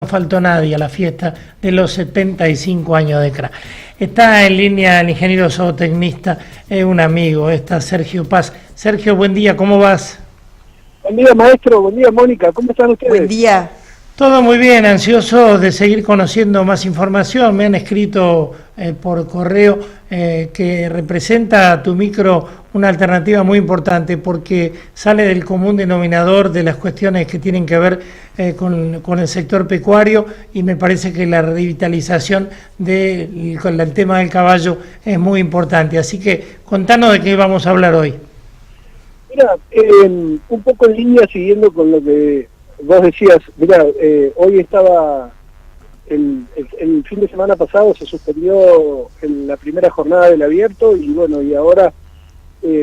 No faltó nadie a la fiesta de los 75 años de CRA. Está en línea el ingeniero zootecnista, un amigo, está Sergio Paz. Sergio, buen día, ¿cómo vas? Buen día, maestro, buen día, Mónica, ¿cómo están ustedes? Buen día. Todo muy bien, ansioso de seguir conociendo más información. Me han escrito por correo que representa tu micro una alternativa muy importante porque sale del común denominador de las cuestiones que tienen que ver con el sector pecuario, y me parece que la revitalización con el tema del caballo es muy importante. Así que contanos de qué vamos a hablar hoy. Mira, un poco en línea, siguiendo con lo que vos decías, mira, hoy estaba, el fin de semana pasado se suspendió la primera jornada del abierto, y bueno, y ahora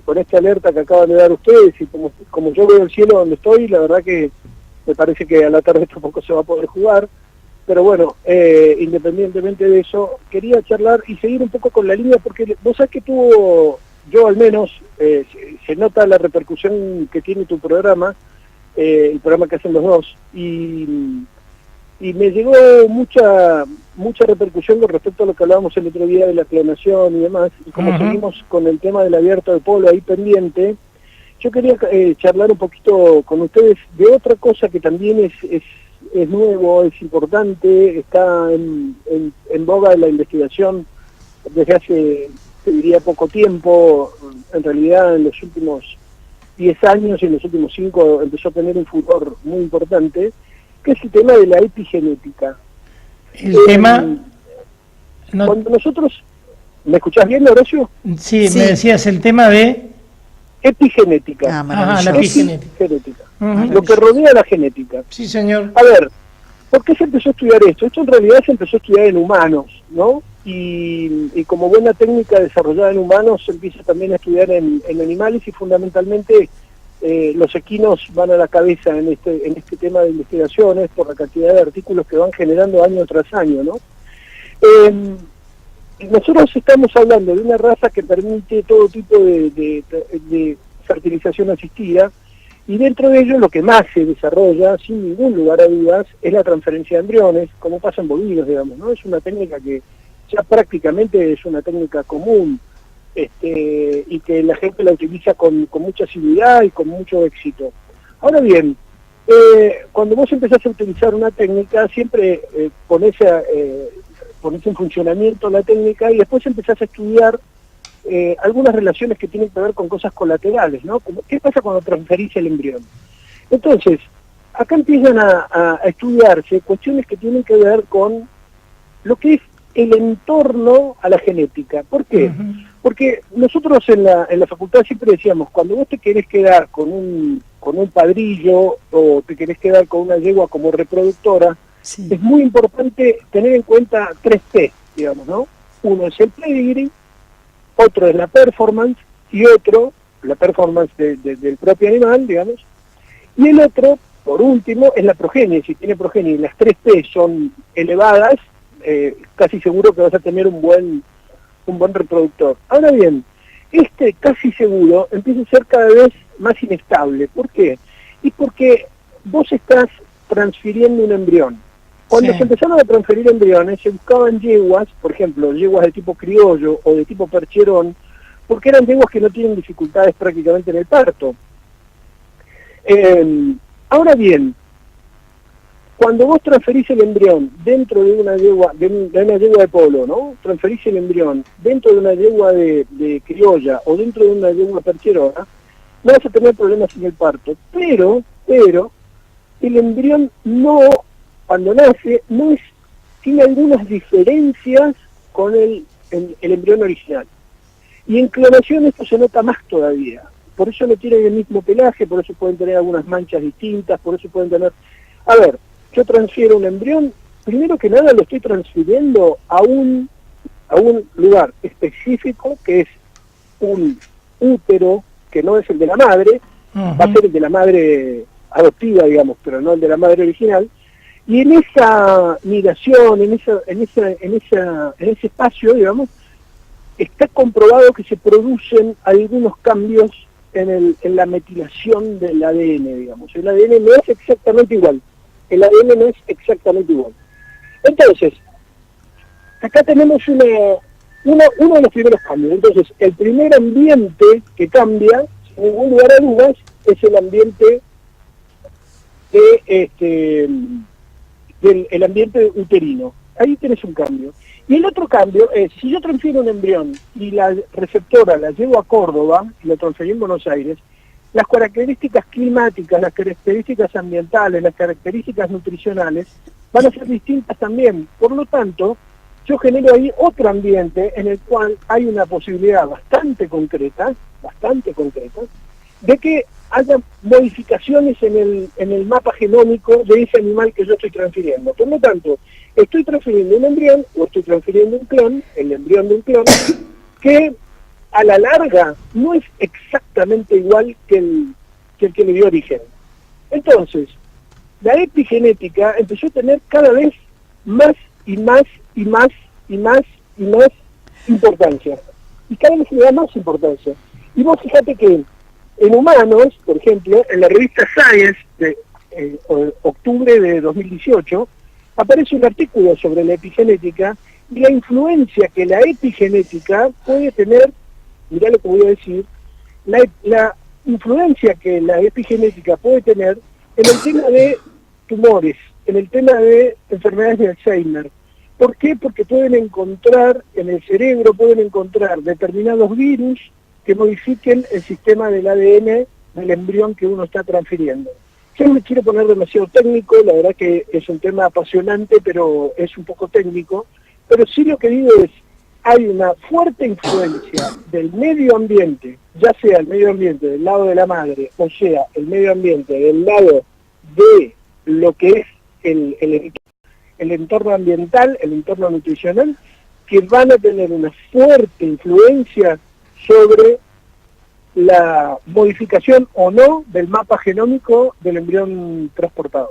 con esta alerta que acaban de dar ustedes, y como yo veo el cielo donde estoy, la verdad que me parece que a la tarde tampoco se va a poder jugar, pero bueno, independientemente de eso, quería charlar y seguir un poco con la línea, porque vos sabés que yo al menos, se nota la repercusión que tiene tu programa, el programa que hacen los dos, y me llegó mucha repercusión con respecto a lo que hablábamos el otro día de la clonación y demás, y como seguimos con el tema del abierto de polo ahí pendiente, yo quería charlar un poquito con ustedes de otra cosa que también es nuevo, es importante, está en boga de la investigación desde hace, te diría, poco tiempo. En realidad en los últimos 10 años y en los últimos 5 empezó a tener un furor muy importante, que es el tema de la epigenética. El tema... Cuando nosotros... ¿Me escuchás bien, Horacio? Sí, me decías el tema de... Epigenética. La epigenética. Lo que rodea la genética. Sí, señor. A ver, ¿por qué se empezó a estudiar esto? Esto en realidad se empezó a estudiar en humanos, ¿no? Y como buena técnica desarrollada en humanos, se empieza también a estudiar en animales, y fundamentalmente los equinos van a la cabeza en este tema de investigaciones por la cantidad de artículos que van generando año tras año, ¿no? Nosotros estamos hablando de una raza que permite todo tipo de fertilización asistida, y dentro de ello lo que más se desarrolla, sin ningún lugar a dudas, es la transferencia de embriones, como pasa en bovinos, digamos, ¿no? Es una técnica que ya prácticamente es una técnica común, y que la gente la utiliza con mucha asiduidad y con mucho éxito. Ahora bien, cuando vos empezás a utilizar una técnica, siempre pones en funcionamiento la técnica, y después empezás a estudiar algunas relaciones que tienen que ver con cosas colaterales, ¿no? ¿Qué pasa cuando transferís el embrión? Entonces, acá empiezan a estudiarse cuestiones que tienen que ver con lo que es el entorno a la genética. ¿Por qué? Porque nosotros en la facultad siempre decíamos, cuando vos te querés quedar con un padrillo, o te querés quedar con una yegua como reproductora, sí, es muy importante tener en cuenta 3 P, digamos, ¿no? Uno es el pedigree, otro es la performance, y otro, la performance del propio animal, digamos, y el otro, por último, es la progenie. Si tiene progenie y las 3 P son elevadas, casi seguro que vas a tener un buen reproductor. Ahora bien, casi seguro empieza a ser cada vez más inestable. ¿Por qué? Y porque vos estás transfiriendo un embrión. Cuando se empezaron a transferir embriones, se buscaban yeguas, por ejemplo, yeguas de tipo criollo o de tipo percherón, porque eran yeguas que no tienen dificultades prácticamente en el parto. Ahora bien, cuando vos transferís el embrión dentro de una yegua de polo, ¿no? Transferís el embrión dentro de una yegua de criolla o dentro de una yegua percherona, no vas a tener problemas en el parto. Pero el embrión cuando nace, tiene algunas diferencias con el embrión original. Y en clonación esto se nota más todavía. Por eso no tienen el mismo pelaje, por eso pueden tener algunas manchas distintas, por eso pueden tener... A ver, yo transfiero un embrión, primero que nada lo estoy transfiriendo a un lugar específico, que es un útero, que no es el de la madre, va a ser el de la madre adoptiva, digamos, pero no el de la madre original. Y en esa migración, en ese espacio, digamos, está comprobado que se producen algunos cambios en la metilación del ADN, digamos. El ADN no es exactamente igual. el ADN no es exactamente igual. Entonces, acá tenemos uno de los primeros cambios. Entonces, el primer ambiente que cambia, sin ningún lugar a dudas, es el ambiente del ambiente uterino. Ahí tenés un cambio. Y el otro cambio es, si yo transfiero un embrión y la receptora la llevo a Córdoba, y la transferí en Buenos Aires, las características climáticas, las características ambientales, las características nutricionales van a ser distintas también. Por lo tanto, yo genero ahí otro ambiente en el cual hay una posibilidad bastante concreta, de que haya modificaciones en el mapa genómico de ese animal que yo estoy transfiriendo. Por lo tanto, estoy transfiriendo un embrión o estoy transfiriendo un clon, el embrión de un clon, que a la larga no es exactamente igual que el que le dio origen. Entonces, la epigenética empezó a tener cada vez más y más y más y más y más importancia. Y cada vez le da más importancia. Y vos fíjate que en humanos, por ejemplo, en la revista Science de octubre de 2018, aparece un artículo sobre la epigenética y la influencia que la epigenética puede tener, mirá lo que voy a decir, la influencia que la epigenética puede tener en el tema de tumores, en el tema de enfermedades de Alzheimer. ¿Por qué? Porque pueden encontrar en el cerebro, determinados virus que modifiquen el sistema del ADN del embrión que uno está transfiriendo. Yo no me quiero poner demasiado técnico, la verdad que es un tema apasionante, pero es un poco técnico, pero sí lo que digo es, hay una fuerte influencia del medio ambiente, ya sea el medio ambiente del lado de la madre, o sea, el medio ambiente del lado de lo que es el entorno ambiental, el entorno nutricional, que van a tener una fuerte influencia sobre la modificación o no del mapa genómico del embrión transportado.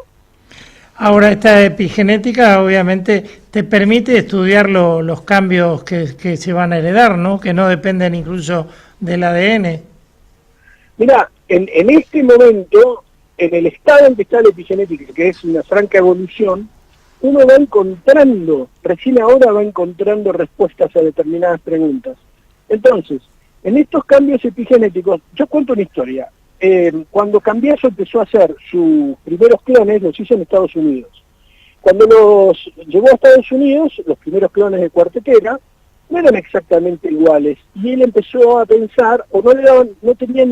Ahora, esta epigenética obviamente te permite estudiar los cambios que se van a heredar, ¿no? Que no dependen incluso del ADN. Mira, en este momento, en el estado en que está la epigenética, que es una franca evolución, uno va encontrando, recién ahora va encontrando respuestas a determinadas preguntas. Entonces, en estos cambios epigenéticos, yo cuento una historia. Cuando Cambiaso empezó a hacer sus primeros clones, los hizo en Estados Unidos. Cuando los llevó a Estados Unidos, los primeros clones de cuartetera no eran exactamente iguales. Y él empezó a pensar, o no tenían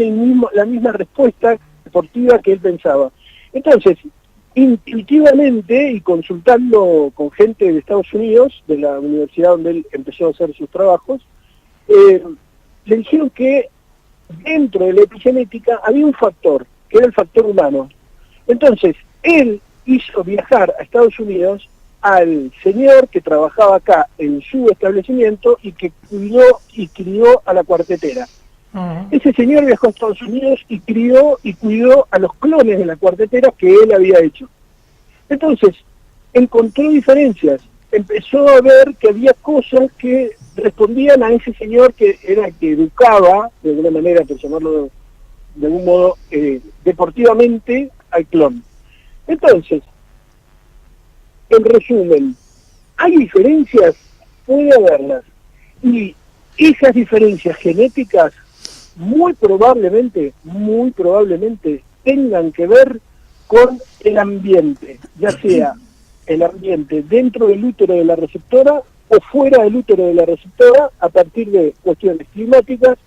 la misma respuesta deportiva que él pensaba. Entonces, intuitivamente y consultando con gente de Estados Unidos, de la universidad donde él empezó a hacer sus trabajos, le dijeron que dentro de la epigenética había un factor, que era el factor humano. Entonces, él hizo viajar a Estados Unidos al señor que trabajaba acá en su establecimiento y que cuidó y crió a la cuartetera. Ese señor viajó a Estados Unidos y crió y cuidó a los clones de la cuartetera que él había hecho. Entonces, encontró diferencias, empezó a ver que había cosas que respondían a ese señor que era el que educaba, de alguna manera, por llamarlo de algún modo, deportivamente al clon. Entonces, en resumen, ¿hay diferencias? Puede haberlas. Y esas diferencias genéticas muy probablemente tengan que ver con el ambiente, ya sea el ambiente dentro del útero de la receptora o fuera del útero de la receptora, a partir de cuestiones climáticas,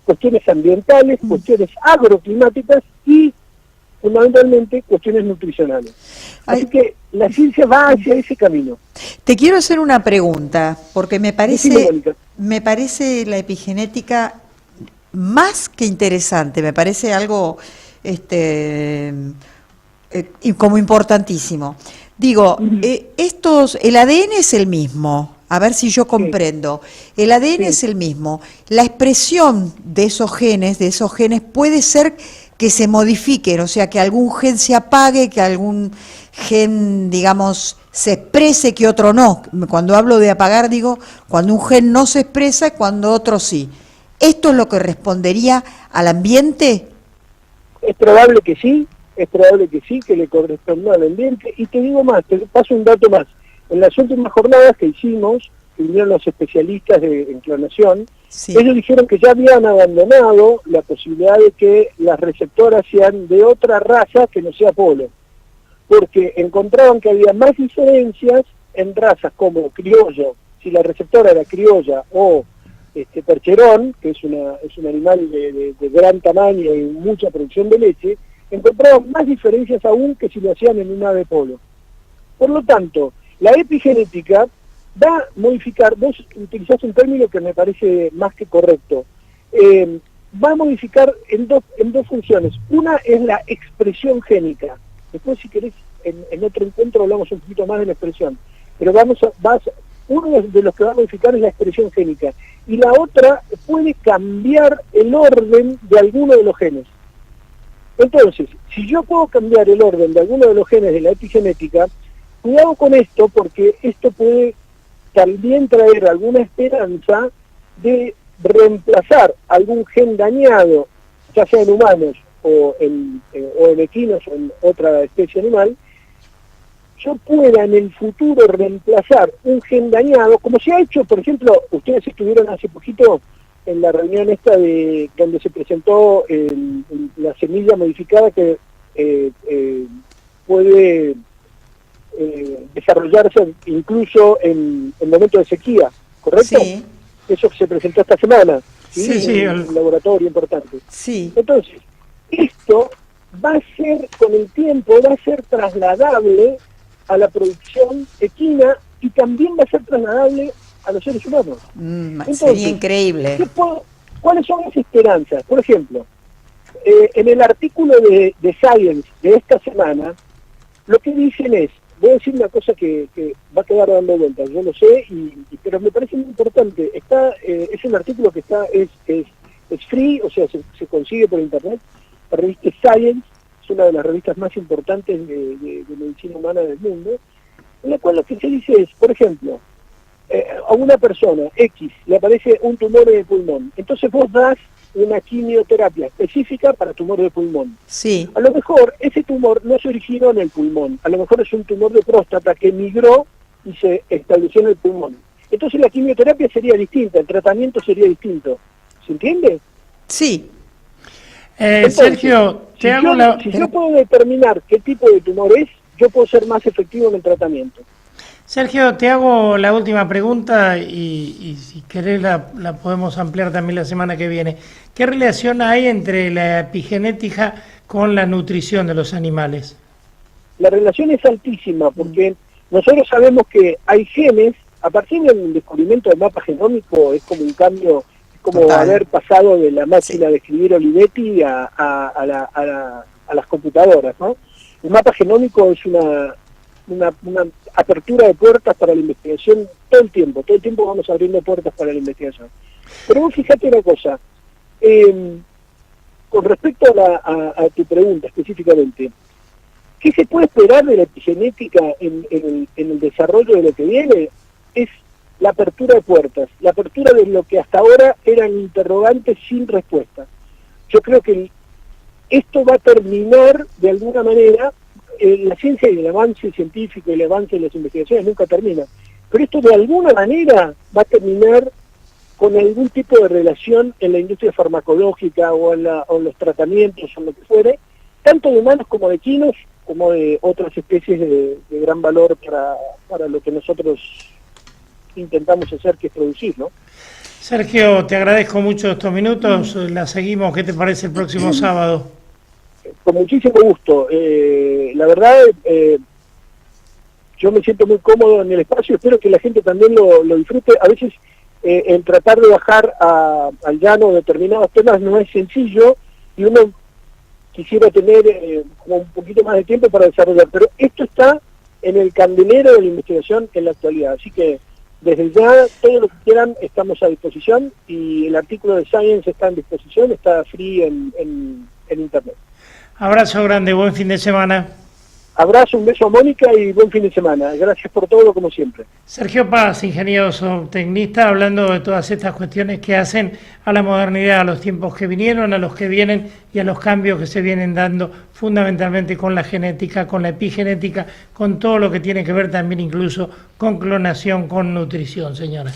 cuestiones ambientales, cuestiones agroclimáticas y fundamentalmente cuestiones nutricionales. Así que la ciencia va hacia ese camino. Te quiero hacer una pregunta, porque me parece la epigenética más que interesante, me parece algo como importantísimo. Digo, el ADN es el mismo, a ver si yo comprendo. El ADN es el mismo. La expresión de esos genes puede ser que se modifiquen, o sea, que algún gen se apague, que algún gen, digamos, se exprese, que otro no. Cuando hablo de apagar, digo, cuando un gen no se expresa, cuando otro sí. ¿Esto es lo que respondería al ambiente? Es probable que sí, es probable que sí, que le corresponda al ambiente. Y te digo más, te paso un dato más. En las últimas jornadas que hicimos, que vinieron los especialistas en clonación, Sí. ellos dijeron que ya habían abandonado la posibilidad de que las receptoras sean de otra raza que no sea polo, porque encontraban que había más diferencias en razas como criollo, si la receptora era criolla, o percherón, que es un animal de gran tamaño y mucha producción de leche, encontraban más diferencias aún que si lo hacían en un ave polo. Por lo tanto, la epigenética va a modificar, vos utilizás un término que me parece más que correcto, va a modificar en dos funciones. Una es la expresión génica. Después, si querés, en otro encuentro hablamos un poquito más de la expresión. Pero uno de los que va a modificar es la expresión génica. Y la otra puede cambiar el orden de alguno de los genes. Entonces, si yo puedo cambiar el orden de alguno de los genes de la epigenética, cuidado con esto, porque esto puede también traer alguna esperanza de reemplazar algún gen dañado, ya sea en humanos o en equinos o en otra especie animal, yo pueda en el futuro reemplazar un gen dañado, como se ha hecho, por ejemplo, ustedes estuvieron hace poquito en la reunión esta donde se presentó la semilla modificada que puede desarrollarse incluso en momentos de sequía, ¿correcto? Sí. Eso se presentó esta semana, Sí, sí, un laboratorio importante. Sí. Entonces, esto va a ser, con el tiempo, va a ser trasladable a la producción equina y también va a ser trasladable a los seres humanos. Entonces, Sería increíble. ¿cuáles son las esperanzas? Por ejemplo, en el artículo de Science de esta semana, lo que dicen es, voy a decir una cosa que va a quedar dando vueltas, yo lo sé, pero me parece muy importante. Es un artículo que es free, o sea, se consigue por internet. La revista Science es una de las revistas más importantes de medicina humana del mundo, en la cual lo que se dice es, por ejemplo, a una persona X le aparece un tumor en el pulmón, entonces vos das una quimioterapia específica para tumor de pulmón. Sí. A lo mejor ese tumor no se originó en el pulmón, a lo mejor es un tumor de próstata que migró y se estableció en el pulmón. Entonces la quimioterapia sería distinta, el tratamiento sería distinto. ¿Se entiende? Sí. Entonces, Sergio, si yo puedo determinar qué tipo de tumor es, yo puedo ser más efectivo en el tratamiento. Sergio, te hago la última pregunta y si querés la podemos ampliar también la semana que viene. ¿Qué relación hay entre la epigenética con la nutrición de los animales? La relación es altísima porque nosotros sabemos que hay genes, a partir del descubrimiento del mapa genómico es como un cambio, es como Total. haber pasado de la máquina de escribir Olivetti a las computadoras, ¿no? El mapa genómico es una apertura de puertas para la investigación todo el tiempo vamos abriendo puertas para la investigación. Pero vos fíjate una cosa, con respecto a tu pregunta específicamente, ¿qué se puede esperar de la epigenética en el desarrollo de lo que viene? Es la apertura de puertas, la apertura de lo que hasta ahora eran interrogantes sin respuesta. Yo creo que esto va a terminar de alguna manera. La ciencia y el avance científico y el avance de las investigaciones nunca termina, pero esto de alguna manera va a terminar con algún tipo de relación en la industria farmacológica o en los tratamientos o en lo que fuere, tanto de humanos como de equinos, como de otras especies de gran valor para lo que nosotros intentamos hacer, que es producir, ¿no? Sergio, te agradezco mucho estos minutos, la seguimos, ¿qué te parece el próximo sábado? Con muchísimo gusto. La verdad, yo me siento muy cómodo en el espacio, espero que la gente también lo disfrute. A veces el tratar de bajar al llano determinados temas no es sencillo y uno quisiera tener como un poquito más de tiempo para desarrollar, pero esto está en el candelero de la investigación en la actualidad, así que desde ya todo lo que quieran estamos a disposición y el artículo de Science está en disposición, está free en internet. Abrazo grande, buen fin de semana. Abrazo, un beso a Mónica y buen fin de semana. Gracias por todo, como siempre. Sergio Paz, ingeniero zootecnista, hablando de todas estas cuestiones que hacen a la modernidad, a los tiempos que vinieron, a los que vienen y a los cambios que se vienen dando fundamentalmente con la genética, con la epigenética, con todo lo que tiene que ver también incluso con clonación, con nutrición, señora.